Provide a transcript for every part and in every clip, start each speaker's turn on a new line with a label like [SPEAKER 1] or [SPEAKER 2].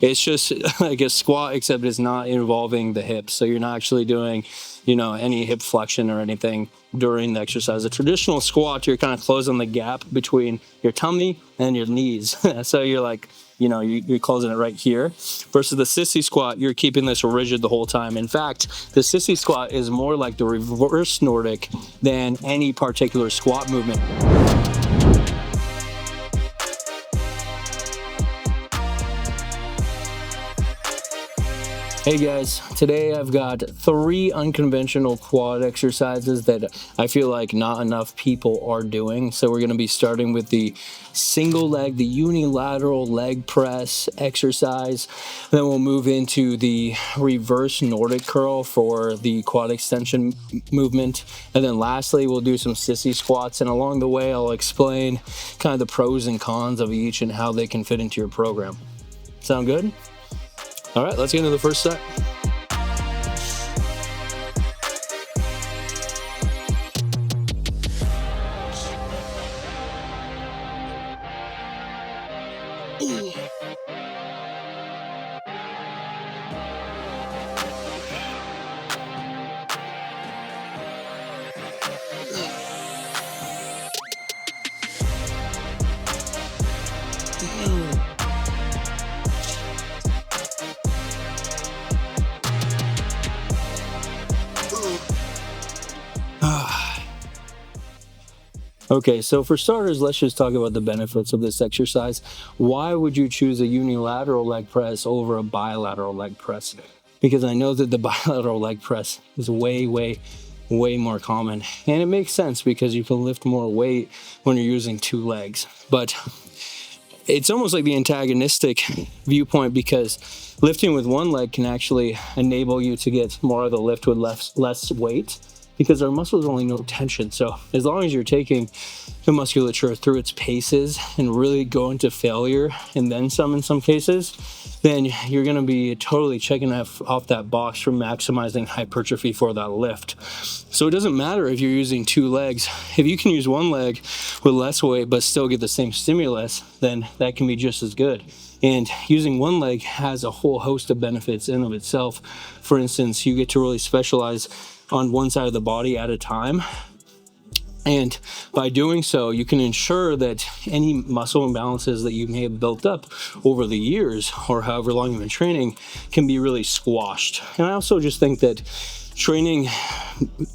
[SPEAKER 1] It's just like a squat, except it's not involving the hips. So you're not actually doing, any hip flexion or anything during the exercise. A traditional squat, you're kind of closing the gap between your tummy and your knees. So you're like, you're closing it right here. Versus the sissy squat, you're keeping this rigid the whole time. In fact, the sissy squat is more like the reverse Nordic than any particular squat movement. Hey guys, today I've got 3 unconventional quad exercises that I feel like not enough people are doing. So we're going to be starting with the single leg, the unilateral leg press exercise. Then we'll move into the reverse Nordic curl for the quad extension movement. And then lastly, we'll do some sissy squats. And along the way, I'll explain kind of the pros and cons of each and how they can fit into your program. Sound good? All right, let's get into the first set. Okay, so for starters, let's just talk about the benefits of this exercise. Why would you choose a unilateral leg press over a bilateral leg press? Because I know that the bilateral leg press is way more common. And it makes sense because you can lift more weight when you're using 2 legs. But it's almost like the antagonistic viewpoint, because lifting with 1 leg can actually enable you to get more of the lift with less weight, because our muscles only know tension. So as long as you're taking the musculature through its paces and really go into failure and then some in some cases, then you're going to be totally checking off that box for maximizing hypertrophy for that lift. So it doesn't matter if you're using 2 legs. If you can use 1 leg with less weight but still get the same stimulus, then that can be just as good. And using 1 leg has a whole host of benefits in of itself. For instance, you get to really specialize on one side of the body at a time. And by doing so, you can ensure that any muscle imbalances that you may have built up over the years or however long you've been training can be really squashed. And I also just think that training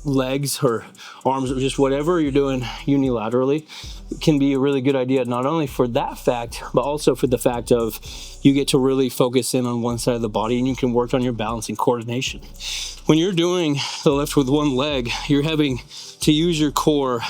[SPEAKER 1] legs or arms or just whatever you're doing unilaterally can be a really good idea, not only for that fact, but also for the fact of you get to really focus in on one side of the body and you can work on your balance and coordination. When you're doing the lift with 1 leg, you're having to use your core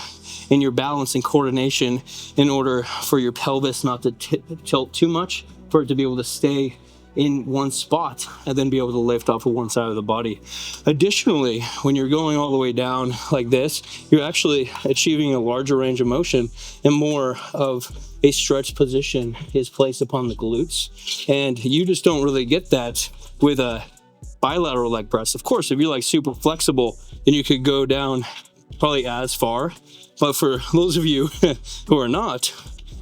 [SPEAKER 1] and your balance and coordination in order for your pelvis not to tilt too much, for it to be able to stay in one spot and then be able to lift off of one side of the body. Additionally, when you're going all the way down like this, you're actually achieving a larger range of motion and more of a stretch position is placed upon the glutes. And you just don't really get that with a bilateral leg press. Of course, if you're like super flexible, then you could go down probably as far. But for those of you who are not,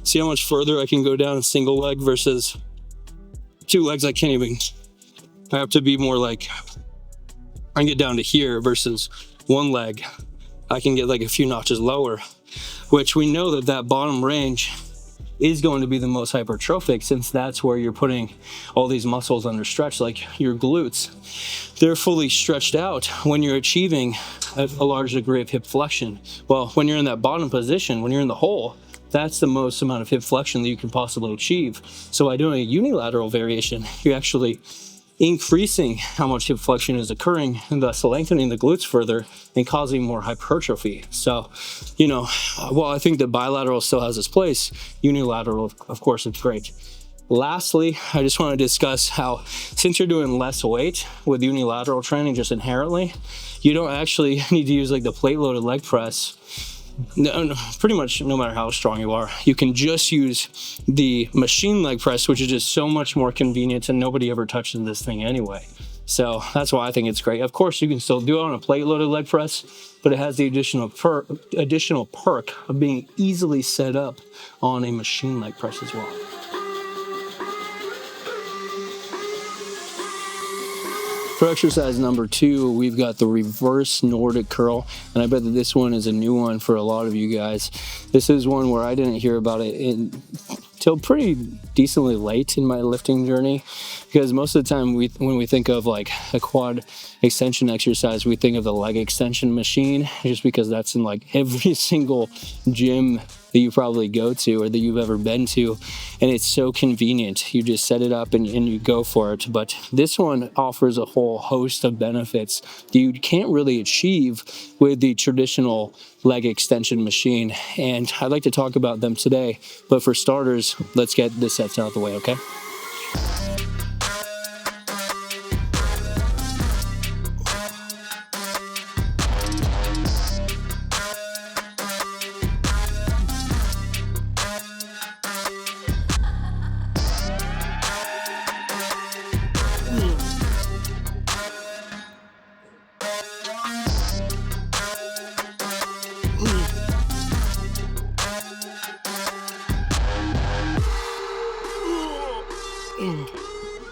[SPEAKER 1] see how much further I can go down a single leg versus 2 legs. I have to be more like, I can get down to here versus 1 leg. I can get like a few notches lower, which we know that bottom range is going to be the most hypertrophic, since that's where you're putting all these muscles under stretch, like your glutes. They're fully stretched out when you're achieving a large degree of hip flexion. Well, when you're in that bottom position, when you're in the hole, that's the most amount of hip flexion that you can possibly achieve. So by doing a unilateral variation, you're actually increasing how much hip flexion is occurring and thus lengthening the glutes further and causing more hypertrophy. So, while I think that bilateral still has its place, unilateral, of course, is great. Lastly, I just want to discuss how, since you're doing less weight with unilateral training just inherently, you don't actually need to use like the plate-loaded leg press. No, pretty much no matter how strong you are, you can just use the machine leg press, which is just so much more convenient, and nobody ever touches this thing anyway. So that's why I think it's great. Of course, you can still do it on a plate-loaded leg press, but it has the additional perk of being easily set up on a machine leg press as well. For exercise number 2, we've got the reverse Nordic curl, and I bet that this one is a new one for a lot of you guys. This is one where I didn't hear about it until pretty decently late in my lifting journey, because most of the time when we think of like a quad extension exercise, we think of the leg extension machine, just because that's in like every single gym that you probably go to or that you've ever been to, and it's so convenient. You just set it up and you go for it. But this one offers a whole host of benefits that you can't really achieve with the traditional leg extension machine, and I'd like to talk about them today. But for starters, let's get the sets out of the way, okay?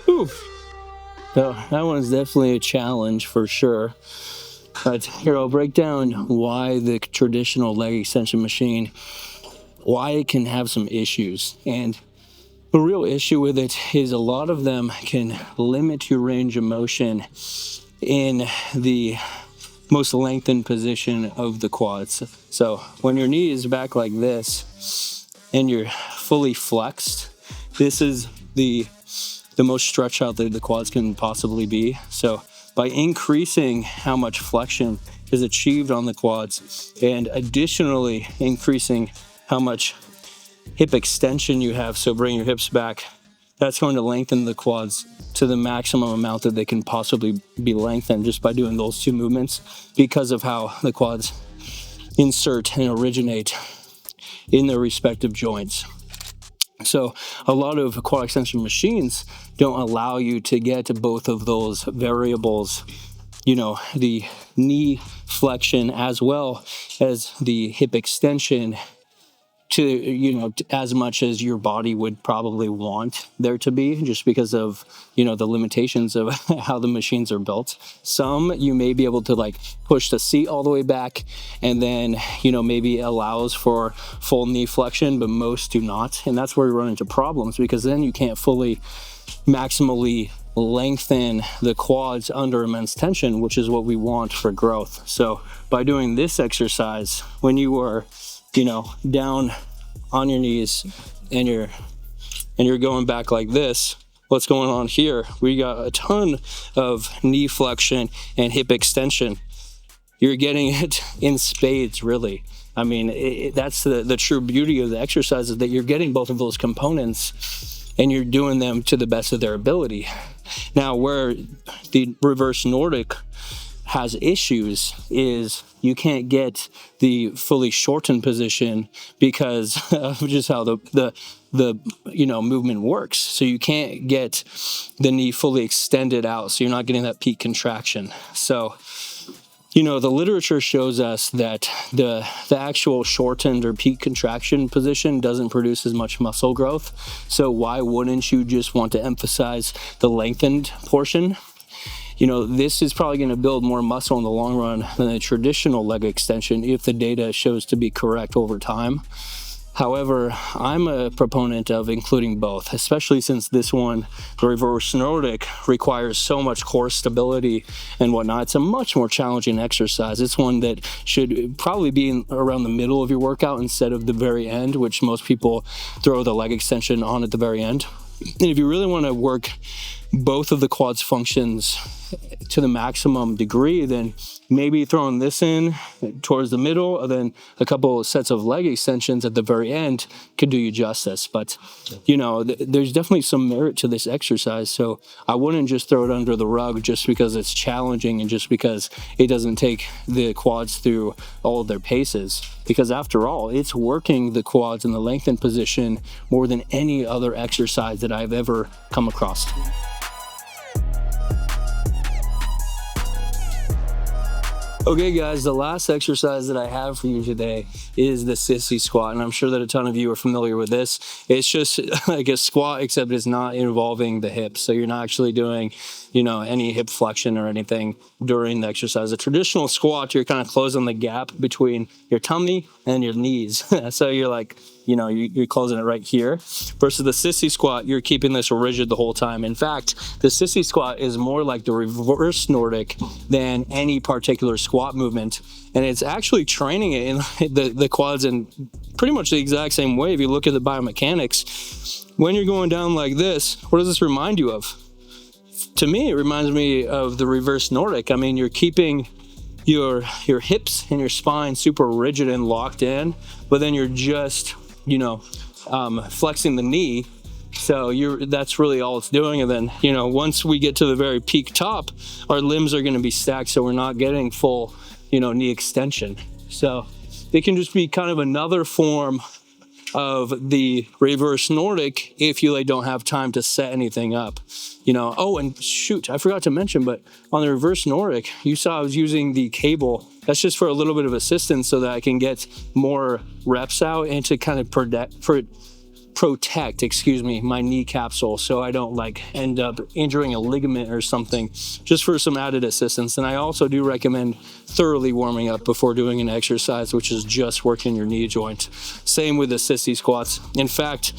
[SPEAKER 1] Oof. So that one's definitely a challenge for sure. But here, I'll break down why the traditional leg extension machine, why it can have some issues. And the real issue with it is a lot of them can limit your range of motion in the most lengthened position of the quads. So when your knee is back like this and you're fully flexed, this is the most stretch out that the quads can possibly be. So by increasing how much flexion is achieved on the quads, and additionally increasing how much hip extension you have, so bring your hips back, that's going to lengthen the quads to the maximum amount that they can possibly be lengthened just by doing those two movements, because of how the quads insert and originate in their respective joints. So a lot of quad extension machines don't allow you to get to both of those variables, the knee flexion as well as the hip extension, to as much as your body would probably want there to be, just because of the limitations of how the machines are built. Some you may be able to like push the seat all the way back, and then maybe allows for full knee flexion, but most do not, and that's where you run into problems, because then you can't fully maximally lengthen the quads under immense tension, which is what we want for growth. So by doing this exercise, when you are down on your knees and you're going back like this, what's going on here? We got a ton of knee flexion and hip extension. You're getting it in spades, really. I mean, that's the true beauty of the exercise, is that you're getting both of those components and you're doing them to the best of their ability. Now, where the reverse Nordic has issues is you can't get the fully shortened position because of just how the movement works. So you can't get the knee fully extended out, so you're not getting that peak contraction. So the literature shows us that the actual shortened or peak contraction position doesn't produce as much muscle growth. So why wouldn't you just want to emphasize the lengthened portion? This is probably going to build more muscle in the long run than a traditional leg extension if the data shows to be correct over time. However, I'm a proponent of including both, especially since this one, the reverse Nordic, requires so much core stability and whatnot. It's a much more challenging exercise. It's one that should probably be around the middle of your workout instead of the very end, which most people throw the leg extension on at the very end. And if you really want to work both of the quads functions to the maximum degree, then maybe throwing this in towards the middle and then a couple of sets of leg extensions at the very end could do you justice. But there's definitely some merit to this exercise, so I wouldn't just throw it under the rug just because it's challenging and just because it doesn't take the quads through all of their paces, because after all, it's working the quads in the lengthened position more than any other exercise that I've ever come across. Okay, guys, the last exercise that I have for you today is the sissy squat, and I'm sure that a ton of you are familiar with this. It's just like a squat, except it's not involving the hips, so you're not actually doing, any hip flexion or anything during the exercise. A traditional squat, you're kind of closing the gap between your tummy and your knees, so you're like, you're closing it right here. Versus the sissy squat, you're keeping this rigid the whole time. In fact, the sissy squat is more like the reverse Nordic than any particular squat movement, and it's actually training it in the quads in pretty much the exact same way. If you look at the biomechanics, when you're going down like this, what does this remind you of? To me, it reminds me of the reverse Nordic. I mean, you're keeping your hips and your spine super rigid and locked in, but then you're just flexing the knee. So that's really all it's doing. And then, once we get to the very peak top, our limbs are going to be stacked, so we're not getting full, knee extension. So they can just be kind of another form of the reverse Nordic if you don't have time to set anything up. Oh, and shoot, I forgot to mention, but on the reverse Nordic, you saw I was using the cable. That's just for a little bit of assistance so that I can get more reps out and to kind of protect my knee capsule, so I don't end up injuring a ligament or something, just for some added assistance. And I also do recommend thoroughly warming up before doing an exercise, which is just working your knee joint. Same with the sissy squats. In fact,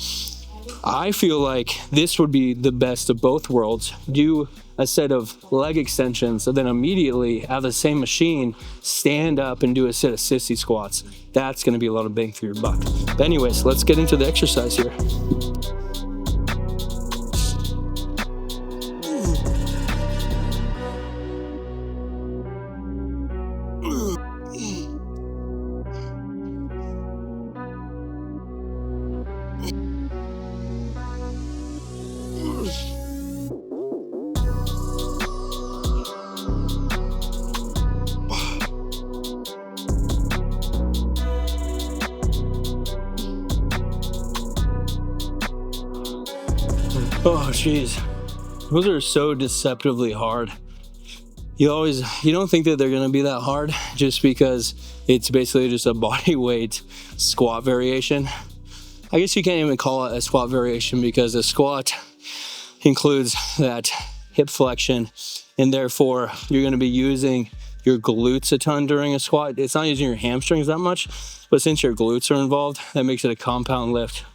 [SPEAKER 1] I feel like this would be the best of both worlds. Do a set of leg extensions, and then immediately out of the same machine, stand up and do a set of sissy squats. That's going to be a lot of bang for your buck. But anyways, let's get into the exercise here. Oh, geez. Those are so deceptively hard. You don't think that they're going to be that hard just because it's basically just a body weight squat variation. I guess you can't even call it a squat variation because a squat includes that hip flexion, and therefore you're going to be using your glutes a ton during a squat. It's not using your hamstrings that much, but since your glutes are involved, that makes it a compound lift.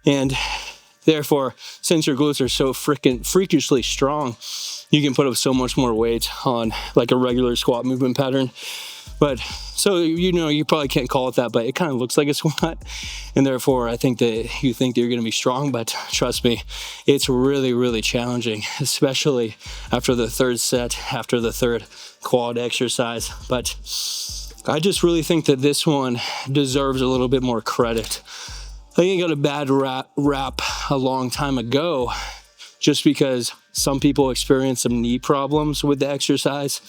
[SPEAKER 1] And therefore, since your glutes are so freakishly strong, you can put up so much more weight on a regular squat movement pattern. But so, you probably can't call it that, but it kind of looks like a squat. And therefore, I think that you think that you're going to be strong, but trust me, it's really, really challenging, especially after the third set, after the third quad exercise. But I just really think that this one deserves a little bit more credit. I think it got a bad rap a long time ago just because some people experience some knee problems with the exercise.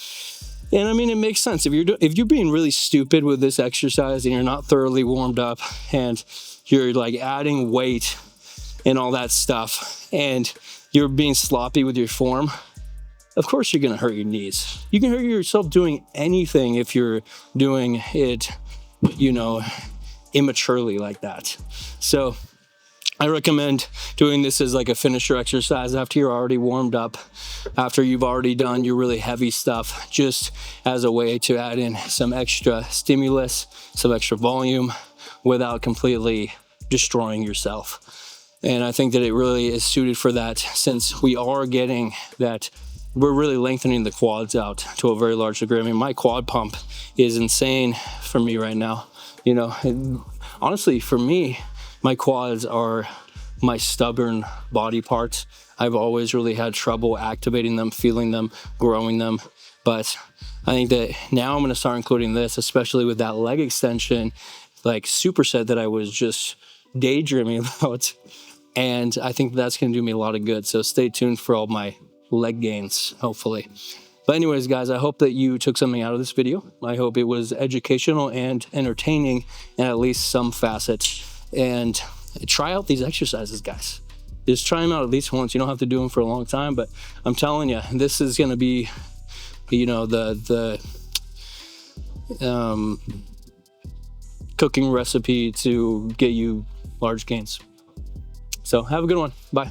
[SPEAKER 1] And I mean, it makes sense. If you're being really stupid with this exercise and you're not thoroughly warmed up and you're adding weight and all that stuff and you're being sloppy with your form, of course you're going to hurt your knees. You can hurt yourself doing anything if you're doing it, immaturely like that. So I recommend doing this as a finisher exercise after you're already warmed up, after you've already done your really heavy stuff, just as a way to add in some extra stimulus, some extra volume without completely destroying yourself. And I think that it really is suited for that, since we are getting that, we're really lengthening the quads out to a very large degree. I mean, my quad pump is insane for me right now. Honestly, for me, my quads are my stubborn body parts. I've always really had trouble activating them, feeling them, growing them. But I think that now I'm going to start including this, especially with that leg extension, superset that I was just daydreaming about. And I think that's going to do me a lot of good. So stay tuned for all my leg gains, hopefully. But anyways, guys, I hope that you took something out of this video. I hope it was educational and entertaining in at least some facets. And try out these exercises, guys. Just try them out at least once. You don't have to do them for a long time, but I'm telling you, this is going to be, the cooking recipe to get you large gains. So have a good one. Bye.